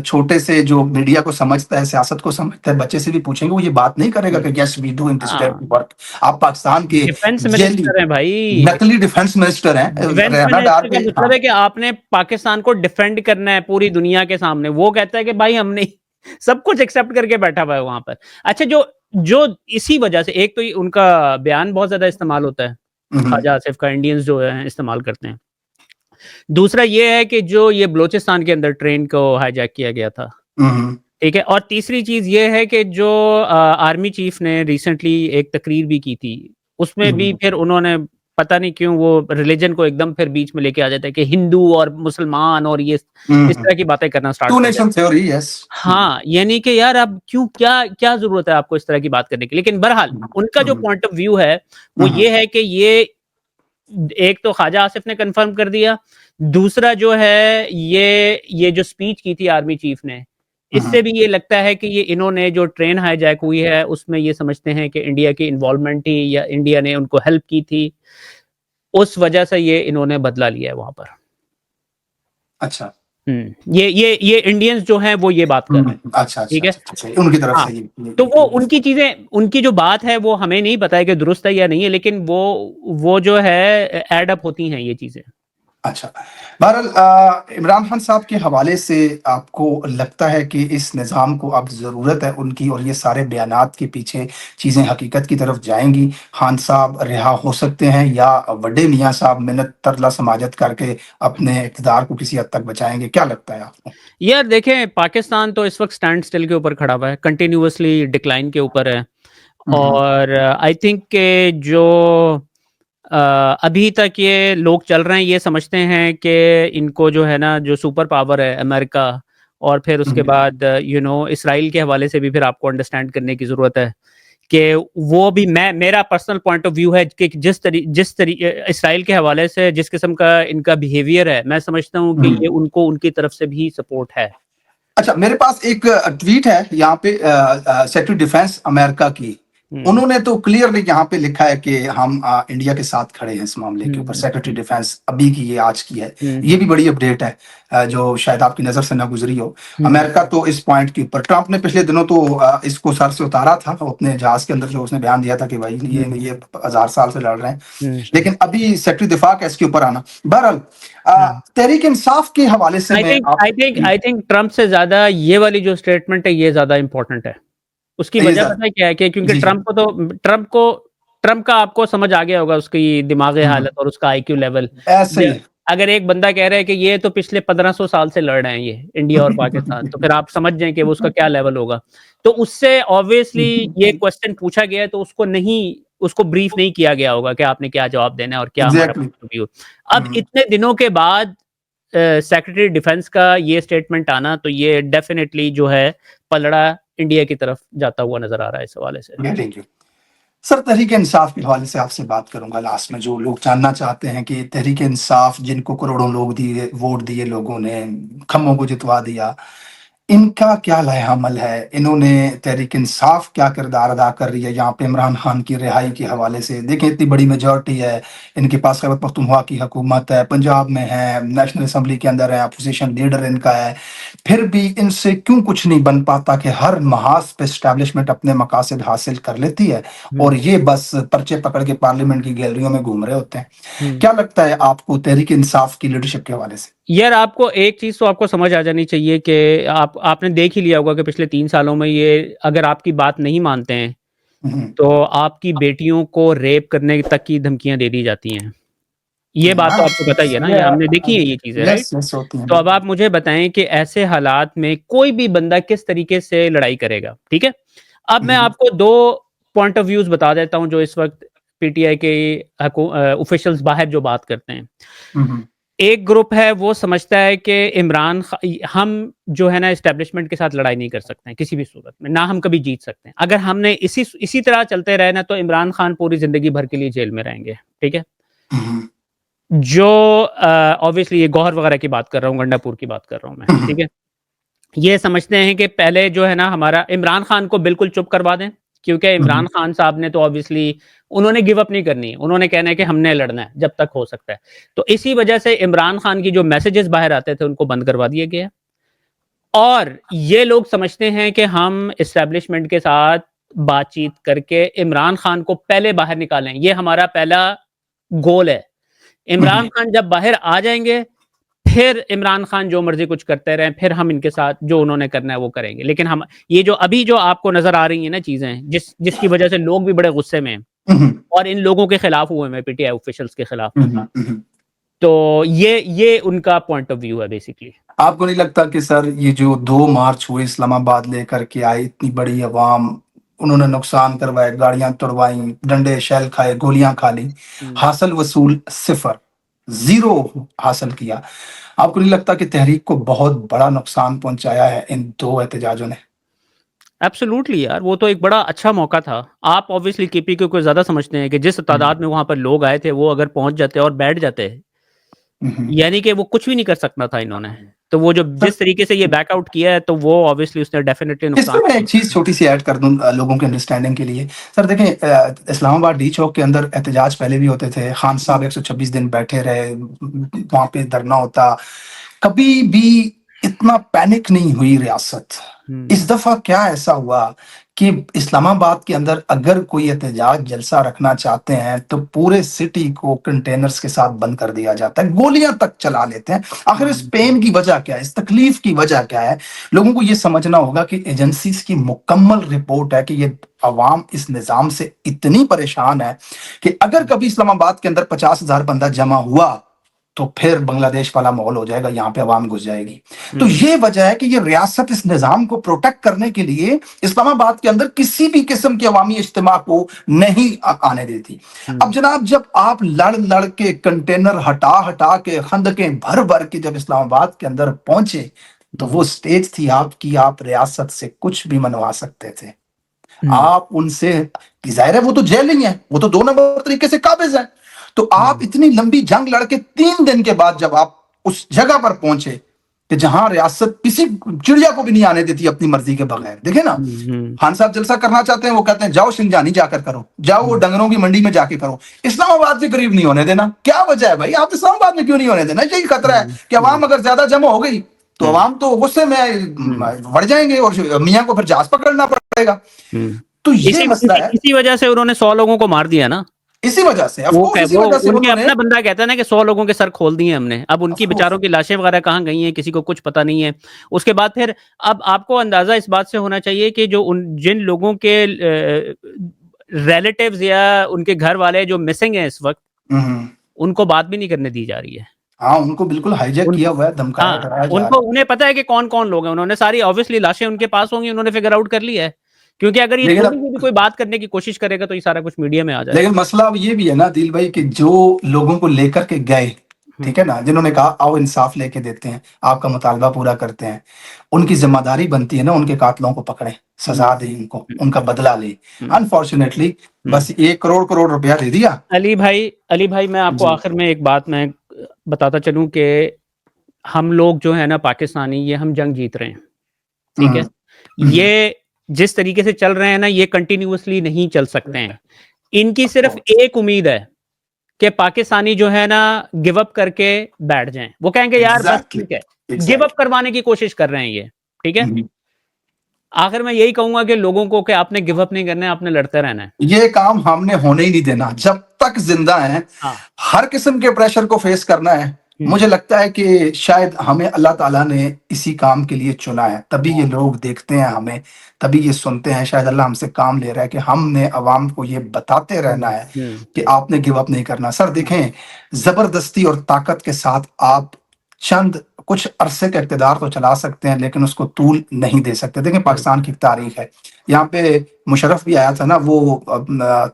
छोटे से जो मीडिया को समझता है, सियासत को समझता है, बच्चे से भी पूछेंगे, वो ये बात नहीं करेगा हैं। कि yes we do in this हाँ, वर्क। आप पाकिस्तान के डिफेंस जेली मिनिस्टर हैं भाई। नकली डिफेंस मिनिस्टर हैं, डिफेंस रडार मिनिस्टर पे। का मतलब हाँ, है कि आपने पाकिस्तान को डिफेंड करना है पूरी दुनिया के सामने। वो कहता है कि भाई हमने सब कुछ एक्सेप्ट करके बैठा हुआ है वहां पर। अच्छा, जो जो इसी वजह से एक तो ये उनका बयान बहुत ज्यादा इस्तेमाल होता है, हम्म, ख्वाजा आसिफ का, इंडियंस जो है इस्तेमाल करते हैं। दूसरा ये है कि जो ये बलोचिस्तान के अंदर ट्रेन को हाईजैक किया गया था, हम्म, ठीक है। और तीसरी चीज ये है कि जो आर्मी चीफ ने रिसेंटली एक तकरीर भी की थी, उसमें भी हम्म, फिर उन्होंने पता नहीं क्यों वो रिलीजन को एकदम फिर बीच में लेके आ जाता है कि हिंदू और मुसलमान और ये इस हम्म। तरह की बातें करना स्टार्ट टू कर नेशन देते हैं। Theory, yes. हाँ, यानी कि यार अब क्यों, क्या क्या जरूरत है आपको इस तरह की बात करने की। लेकिन बहरहाल उनका जो पॉइंट ऑफ व्यू है वो ये है कि ये एक तो ख्वाजा आसिफ ने कंफर्म कर दिया, दूसरा जो है ये जो स्पीच की थी आर्मी चीफ ने, इससे भी ये लगता है कि ये इन्होंने जो ट्रेन हाईजैक हुई है उसमें ये समझते हैं कि इंडिया की इन्वॉल्वमेंट थी या इंडिया ने उनको हेल्प की थी, उस वजह से ये इन्होंने बदला लिया है वहां पर। अच्छा। ये इंडियंस जो हैं वो ये बात कर रहे हैं, अच्छा, अच्छा, ठीक है। अच्छा, अच्छा, उनकी तरफ हाँ, से तो वो ये उनकी चीजें, उनकी जो बात है वो हमें नहीं पता है कि दुरुस्त है या नहीं है, लेकिन वो जो है एड अप होती हैं ये चीजें। अच्छा। बहरहाल इमरान खान साहब के हवाले से आपको लगता है कि इस निज़ाम को अब ज़रूरत है उनकी, और ये सारे बयानात के पीछे चीज़ें हकीकत की तरफ जाएँगी? खान साहब रिहा हो सकते हैं, या बड़े मियाँ साहब मिन्नत तरला समाजत करके अपने इक़्तिदार को किसी हद तक बचाएँगे? क्या लगता है आपको? यार देखें, पाकिस्तान तो इस वक्त स्टैंड स्टिल के ऊपर खड़ा हुआ है, कंटिन्यूअसली डिक्लाइन के ऊपर है। हुँ, हुँ। और आई थिंक के जो अभी तक ये लोग चल रहे हैं ये समझते हैं कि इनको जो है ना जो सुपर पावर है अमेरिका, और फिर हुँ, उसके बाद इसराइल के हवाले से भी फिर आपको अंडरस्टैंड करने की ज़रूरत है कि वो भी, मैं मेरा पर्सनल पॉइंट ऑफ व्यू है कि इसराइल के हवाले से जिस किस्म का इनका बिहेवियर है, मैं समझता हूँ कि हुँ। ये उनको उनकी तरफ से भी सपोर्ट है। अच्छा, मेरे पास एक ट्वीट है यहाँ पे सेक्रेटरी डिफेंस अमेरिका की। हुँ, उन्होंने तो क्लियरली यहाँ पे लिखा है कि हम इंडिया के साथ खड़े हैं इस मामले के ऊपर। हुँ, सेक्रेटरी डिफेंस अभी की, ये आज की है। हुँ, ये भी बड़ी अपडेट है, जो शायद आपकी नज़र से ना गुजरी हो। हुँ, अमेरिका तो इस पॉइंट के ऊपर, ट्रंप ने पिछले दिनों तो इसको सर से उतारा था, अपने जहाज़ के अंदर जो उसने बयान दिया था कि भाई हुँ, ये 1000 साल से लड़ रहे हैं। हुँ, लेकिन अभी सेक्रेटरी दिफा का इसके ऊपर आना। बहरहाल हुँ। तहरीक इंसाफ के हवाले से मैं आप आई थिंक ट्रम्प से ज़्यादा ये वाली जो स्टेटमेंट है ये ज़्यादा इम्पोर्टेंट है। उसकी ये वजह सर। पता है क्या है कि क्योंकि जी, जी। ट्रम्प का आपको समझ आ गया होगा उसकी दिमागी हुँ, हालत और उसका आईक्यू लेवल। ऐसे ज ही। अगर एक बंदा कह रहा है कि ये तो पिछले 1500 साल से लड़ रहे हैं ये इंडिया और पाकिस्तान, तो फिर आप समझ जाएँ कि वो उसका क्या लेवल होगा। तो उससे ऑब्वियसली ये क्वेश्चन पूछा गया है, तो उसको ब्रीफ नहीं किया गया होगा कि आपने क्या जवाब देना है और क्या हमारा एग्ज़ैक्टली। Point of view. अब हुँ, इतने दिनों के बाद सेक्रेटरी डिफेंस का ये स्टेटमेंट आना, तो ये डेफिनिटली जो है पलड़ा इंडिया की तरफ जाता हुआ नजर आ रहा है इस हवाले से। Getting you. Sir, Tehreek Insaf के हवाले से आपसे बात करूँगा लास्ट में, जो लोग जानना चाहते हैं कि तहरीक इंसाफ जिनको करोड़ों लोग दिए, वोट दिए लोगों ने, खम्भों को जितवा दिया, इनका क्या लाएहामल है? इन्होंने तहरीक-इंसाफ क्या किरदार अदा कर रही है यहाँ पे इमरान खान की रिहाई के हवाले से? देखिए इतनी बड़ी मेजॉरिटी है, इनके पास खैबर पख्तूनख्वा की हुकूमत है, पंजाब में है, नेशनल असेंबली के अंदर है, अपोज़िशन लीडर इनका है। फिर भी इनसे क्यों कुछ नहीं बन पाता कि हर महाज पे एस्टेब्लिशमेंट अपने मकासद हासिल कर लेती है और हुँ, ये बस पर्चे पकड़ के पार्लियामेंट की गैलरियों में घूम रहे होते हैं। हुँ। क्या लगता है आपको तहरीक-इंसाफ की लीडरशिप के हवाले से? यार आपको एक चीज़ तो आपको समझ आ जानी चाहिए कि आपने देख ही लिया होगा कि पिछले 3 सालों में ये अगर आपकी बात नहीं मानते हैं, हुँ, हुँ। तो आपकी बेटियों को रेप करने तक की धमकियाँ दे दी जाती हैं। ये बात तो आपको पता ही है ना, ये हमने देखी है ये चीज़ें, राइट? यस, यस होती हैं तो अब बिल्कुल। आप मुझे बताएँ कि ऐसे हालात में कोई भी बंदा किस तरीके से लड़ाई करेगा, ठीक है? अब हुँ, मैं हुँ। आपको 2 पॉइंट ऑफ व्यूज़ बता देता हूँ जो इस वक़्त पीटीआई के ऑफ़िशियल्स बाहर जो बात करते हैं। हुँ, हुँ। एक ग्रुप है वो समझता है कि हम जो है ना एस्टेब्लिशमेंट के साथ लड़ाई नहीं कर सकते हैं किसी भी सूरत में, ना हम कभी जीत सकते हैं। अगर हमने इसी तरह चलते रहे ना तो इमरान खान पूरी ज़िंदगी भर के लिए जेल में रहेंगे, ठीक है? हुँ, हुँ। जो ऑब्वियसली ये गौहर वगैरह की बात कर रहा हूँ, गंडापुर की बात कर रहा हूँ मैं, हुँ, ठीक है? ये समझते हैं कि पहले जो है ना हमारा इमरान खान को बिल्कुल चुप करवा दें, क्योंकि इमरान हुँ। खान साहब ने तो ऑब्वियसली उन्होंने गिव अप नहीं करनी है, उन्होंने कहना है कि हमने लड़ना है जब तक हो सकता है। तो इसी वजह से इमरान खान की जो मैसेजेस बाहर आते थे उनको बंद करवा दिए गए हैं और ये लोग समझते हैं कि हम एस्टेब्लिशमेंट के साथ बातचीत करके इमरान खान को पहले बाहर निकालें, ये हमारा पहला गोल है। हुँ, इमरान हुँ। खान जब बाहर आ जाएँगे फिर इमरान खान जो मर्ज़ी कुछ करते रहें, फिर हम इनके साथ जो उन्होंने करना है वो करेंगे। लेकिन हम ये जो अभी जो आपको नज़र आ रही हैं ना चीज़ें, जिसकी वज़ह से लोग भी बड़े गुस्से में हैं हुँ, हुँ। और इन लोगों के खिलाफ हुए हैं पीटीआई ऑफिशियल्स के खिलाफ। हुँ, हुँ, हुँ, हुँ। तो ये उनका पॉइंट ऑफ व्यू है बेसिकली। आपको नहीं लगता कि सर ये जो 2 मार्च हुए इस्लामाबाद लेकर के आई इतनी बड़ी अवाम, उन्होंने नुकसान करवाए, गाड़ियाँ तोड़वाई, डंडे, शैल खाए, गोलियाँ खा ली, हुँ। हासिल वसूल 0, 0 हासिल किया। आपको नहीं लगता कि तहरीक को बहुत बड़ा नुकसान पहुँचाया है इन 2 एहतजाजों ने? एब्सोल्यूटली यार, वो तो एक बड़ा अच्छा मौका था। आप ऑब्वियसली केपीके को ज़्यादा समझते हैं कि जिस हुँ, तादाद में वहाँ पर लोग आए थे, वो अगर पहुँच जाते और बैठ जाते, हुँ, हुँ। यानी कि वो कुछ भी नहीं कर सकता था इन्होंने। तो वो जो सर जिस तरीके से ये बैक आउट किया है, तो वो ऑब्वियसली उसने डेफिनिटली इस पे नुकसान मैं एक चीज़ पहुँचाया है। छोटी-सी ऐड कर दूँ लोगों के अंडरस्टैंडिंग के लिए। सर देखें इस्लामाबाद डी चौक के अंदर एहतजाज पहले भी होते थे। खान साहब 126 दिन बैठे रहे, वहाँ पे धरना होता। कभी भी इतना पैनिक नहीं हुई रियासत। हुँ, इस दफ़ा क्या ऐसा हुआ कि इस्लामाबाद के अंदर अगर कोई एहतजाज जलसा रखना चाहते हैं, तो पूरे सिटी को कंटेनर्स के साथ बंद कर दिया जाता है, गोलियाँ तक चला लेते हैं। आखिर इस हुँ, पेन की वजह क्या है? इस तकलीफ की वजह क्या है? लोगों को ये समझना होगा कि एजेंसीज़ की मुकम्मल रिपोर्ट है कि ये अवाम इस निज़ाम से इतनी परेशान है कि अगर कभी इस्लामाबाद के अंदर 50,000 बंदा जमा हुआ, तो फिर बांग्लादेश वाला माहौल हो जाएगा, यहाँ पे अवाम घुस जाएगी। तो हुँ, ये वजह है कि ये रियासत इस निज़ाम को प्रोटेक्ट करने के लिए इस्लामाबाद के अंदर किसी भी किस्म के अवामी इज्तिमा को नहीं आने देती। अब हुँ, जनाब जब आप लड़-लड़ के कंटेनर हटा-हटा के, खंदकें भर-भर के जब इस्लामाबाद के अंदर पहुँचे, तो हुँ, वो स्टेज थी आपकी, आप रियासत से कुछ भी मनवा सकते थे। हुँ, आप उनसे ज़ाहिर है वो तो जेल नहीं है, वो तो 2 नंबर तरीके से काबिज़ है। तो आप हुँ, इतनी लंबी जंग लड़ के 3 दिन के बाद जब आप उस जगह पर पहुँचे, कि जहाँ रियासत किसी चिड़िया को भी नहीं आने देती अपनी मर्ज़ी के बगैर। देखिए ना, हुँ, हुँ, खान साहब जलसा करना चाहते हैं, वो कहते हैं जाओ शिंजानी जाकर करो, जाओ वो हुँ, डंगरों की मंडी में जाके करो। इस्लामाबाद के करीब नहीं होने देना। क्या वजह है भाई? आप इस्लामाबाद में क्यों नहीं होने देना? यही खतरा है हुँ, कि हुँ, अवाम अगर ज़्यादा जमा हो गई, तो हुँ, अवाम तो गुस्से में हुँ, बढ़ जाएँगे और मियाँ को फिर जहाज़ पकड़ना पड़ेगा। हुँ। तो ये इसी मसला इसी है, इसी वजह से उन्होंने 100 लोगों को मार दिया ना। इसी वजह से, ऑफ कोर्स इसी वो वजह से उनके उन्होंने अपना बंदा कहता है ना कि 100 लोगों के सर खोल दिए हमने। अब ऑफ उनकी कोर्स बेचारों की लाशें वगैरह कहाँ गई हैं, किसी को कुछ पता नहीं है। उसके बाद फिर अब आपको अंदाज़ा इस बात से होना चाहिए कि जो उन जिन लोगों के रिलेटिव्स या उनके घर वाले जो मिसिंग हैं इस वक़्त, हुँ, हुँ। उनको बात भी नहीं करने दी जा रही है। हाँ, उनको बिल्कुल हाइजैक उन किया हुआ है, धमकाया, हाँ, डराया जा उनको रहा है। उन्हें पता है कि कौन-कौन लोग हैं। उन्होंने सारी ऑब्वियसली लाशें उनके पास होंगी, उन्होंने फिगर आउट कर लिया है। क्योंकि अगर ये लेकिन थोड़ी-सी भी कोई बात करने की कोशिश करेगा तो ये सारा कुछ मीडिया में आ लेकिन जाएगा। मसला अब ये भी है ना दिल भाई कि जो लोगों को लेकर के गए, हुँ, ठीक है ना? जिन्होंने कहा आओ इंसाफ लेके देते हैं, आपका मुतालबा पूरा करते हैं। उनकी ज़िम्मेदारी बनती है ना उनके कातिलों को पकड़ें, हुँ, सज़ा दें उनको, हुँ, उनका बदला लें। हुँ, अनफॉर्च्यूनेटली हुँ। बस 1 करोड़ करोड़ रुपया दे दिया। अली भाई मैं आपको जी। आखिर में एक बात मैं बताता चलूँ कि हम लोग जो है ना पाकिस्तानी ये हम जंग जीत रहे हैं। ठीक है? हम्म, ये जिस तरीके से चल रहे हैं ना, ये कंटिन्यूअसली नहीं चल सकते हैं। इनकी of सिर्फ course, एक उम्मीद है कि पाकिस्तानी जो है ना गिव अप करके बैठ जाएँ। वो कहेंगे यार बस exactly, ठीक है, गिव अप exactly. करवाने की कोशिश कर रहे हैं ये, ठीक है? हम्म। आखिर मैं यही कहूँगा कि लोगों को कि आपने गिव अप नहीं करना है, आपने लड़ते रहना है। ये काम हमने होने ही नहीं देना जब तक जिंदा हैं। हाँ। हर किस्म के प्रेशर को फेस करना है। हुँ। मुझे लगता है कि शायद हमें अल्लाह ताला ने इसी काम के लिए चुना है, तभी ये हाँ। लोग देखते हैं हमें, तभी ये सुनते हैं। शायद अल्लाह हमसे काम ले रहा है कि हमने अवाम को ये बताते रहना है हुँ। कि आपने गिव अप नहीं करना। सर देखें, ज़बरदस्ती और ताकत के साथ आप चंद कुछ अरसे का इक़्तिदार तो चला सकते हैं, लेकिन उसको तूल नहीं दे सकते। देखें, पाकिस्तान की तारीख है, यहाँ पे मुशर्रफ भी आया था ना, वो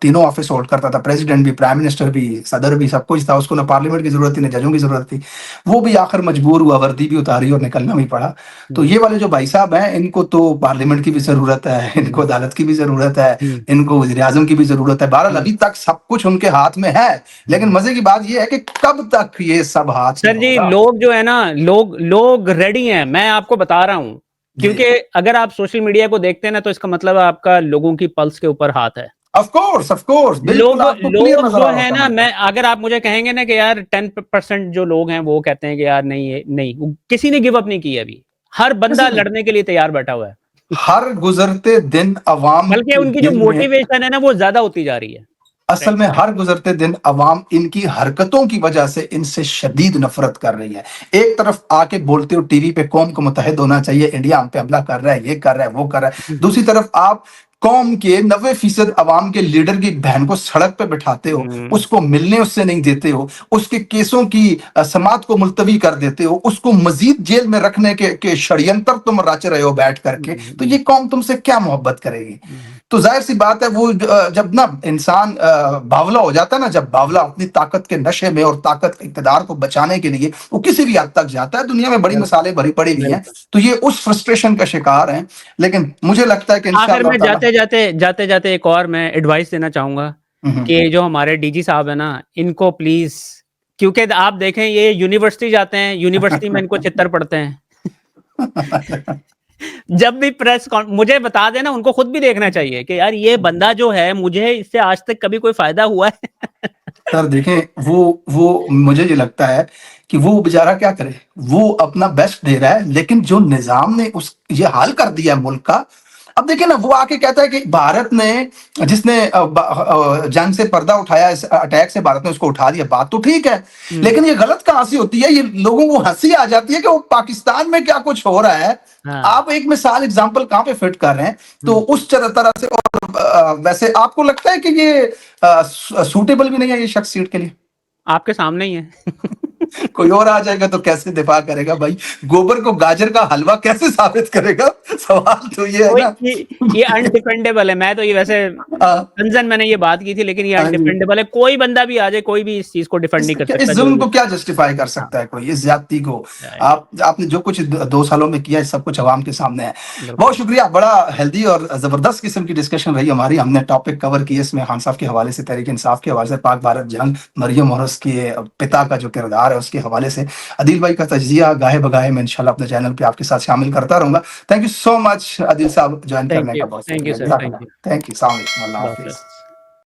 तीनों ऑफिस होल्ड करता था, प्रेसिडेंट भी, प्राइम मिनिस्टर भी, सदर भी, सब कुछ था। उसको ना पार्लियामेंट की जरूरत थी, ना जजों की जरूरत थी। वो भी आखिर मजबूर हुआ, वर्दी भी उतारी और निकलना भी पड़ा। तो हुँ। ये वाले जो भाई साहब हैं, इनको तो पार्लियामेंट की भी जरूरत है, इनको अदालत की भी जरूरत है, हुँ। इनको वजीर आजम की भी जरूरत है। बहरहाल अभी तक सब कुछ उनके हाथ में है, लेकिन मजे की बात ये है कि कब तक ये सब हाथ में सर जी, होगा। लोग जो है ना, लोग रेडी हैं, मैं आपको बता रहा हूँ। क्योंकि अगर आप सोशल मीडिया को देखते हैं ना, तो इसका मतलब आपका लोगों की पल्स के ऊपर हाथ है। ऑफ कोर्स, बिल्कुल लोग आपको क्लियर लोग नजर जो आ रहा है होगा ना, मेरे मैं को। अगर आप मुझे कहेंगे ना कि यार 10% जो लोग हैं वो कहते हैं कि यार नहीं, ये नहीं, किसी ने गिव अप नहीं किया अभी। हर बंदा किसी ने, लड़ने के लिए तैयार बैठा हुआ है। हर गुजरते दिन अवाम बल्कि के उनकी जो दिल में, मोटिवेशन है ना, वो ज्यादा होती जा रही है। असल में हर गुजरते दिन अवाम इनकी हरकतों की वजह से इनसे शदीद नफरत कर रही है। एक तरफ आके बोलते हो टीवी पे कौम को मुत्तहिद होना चाहिए, इंडिया हम पे हमला कर रहा है, ये कर रहा है, वो कर रहा है। दूसरी तरफ आप कौम के 90% अवाम के लीडर की बहन को सड़क पे बिठाते हो, हम्म। उसको मिलने उससे नहीं देते हो, उसके केसों की समात को मुलतवी कर देते हो, उसको मजीद जेल में रखने के षड्यंत्र तुम रच रहे हो बैठ करके। तो ये कौम तुमसे क्या मोहब्बत करेगी? तो जाहिर सी बात है, वो जब ना इंसान बावला हो जाता है ना, जब बावला अपनी ताकत के नशे में और ताकत के इक़्तिदार को बचाने के लिए वो किसी भी हद तक जाता है, दुनिया में बड़ी मिसालें भरी पड़ी हुई हैं। बिल्कुल। तो ये उस फ्रस्ट्रेशन का शिकार हैं, लेकिन मुझे लगता है कि आखिर इंशाअल्लाह में ताला। जाते-जाते एक और मैं एडवाइस देना चाहूँगा हम्म, कि जो हमारे डीजी साहब हैं ना, इनको प्लीज़, क्योंकि आप देखें ये यूनिवर्सिटी जाते हैं, यूनिवर्सिटी में इनको चित्तर पड़ते हैं। जब भी प्रेस कॉन मुझे बता देना, उनको खुद भी देखना चाहिए कि यार ये बंदा जो है, मुझे इससे आज तक कभी कोई फ़ायदा हुआ है? सर देखें, वो मुझे ये लगता है कि वो बेचारा क्या करे, वो अपना बेस्ट दे रहा है, लेकिन जो निजाम ने उस ये हाल कर दिया है मुल्क का। अब देखिए ना, वो आके कहता है कि भारत ने, जिसने जंग से पर्दा उठाया, इस अटैक से भारत ने उसको उठा दिया, बात तो ठीक है, लेकिन ये गलत कहां से होती है? ये लोगों को हंसी आ जाती है कि वो पाकिस्तान में क्या कुछ हो रहा है। हाँ। आप एक मिसाल, एग्जांपल कहां पे फिट कर रहे हैं? तो उस तरह से, और वैसे आपको लगता है कि ये सूटेबल भी नहीं है ये शख्स सीट के लिए? आपके सामने ही है। कोई और आ जाएगा तो कैसे दिफा करेगा भाई? गोबर को गाजर का हलवा कैसे साबित करेगा? सवाल तो ये है कोई ना। ये अनडिफेंडेबल है। मैं तो ये वैसे हाँ, कंजन मैंने ये बात की थी, लेकिन ये हाँ जी। अनडिफेंडेबल है। कोई बंदा भी आ जाए, कोई भी इस चीज़ को डिफेंड नहीं कर इस सकता जो जुल्म ये। को क्या जस्टिफाई कर हाँ, सकता है कोई, इस ज्यादती को? राइट, आपने जो कुछ 2 सालों में किया है, सब कुछ अवाम के सामने है। बिल्कुल। बहुत शुक्रिया, बड़ा हेल्दी और जबरदस्त किस्म की डिस्कशन रही हमारी। हमने टॉपिक कवर किए इसमें, खान साहब के हवाले से, तहरीक इंसाफ के हवाले से, पाक भारत जंग, मरियम और उसके पिता का जो किरदार है उसके हवाले से, अदिल भाई का तजिया गाहे बगाहे मैं इंशाल्लाह अपने चैनल पे आपके साथ शामिल करता रहूंगा। Thank you so much Adil साहब, ज्वाइन करने का बहुत थैंक यू शुक्रिया। Sir, thank you. Thank you, सलाम अलैकुम, अल्लाह खुदा हाफिज। हाफ़िज़।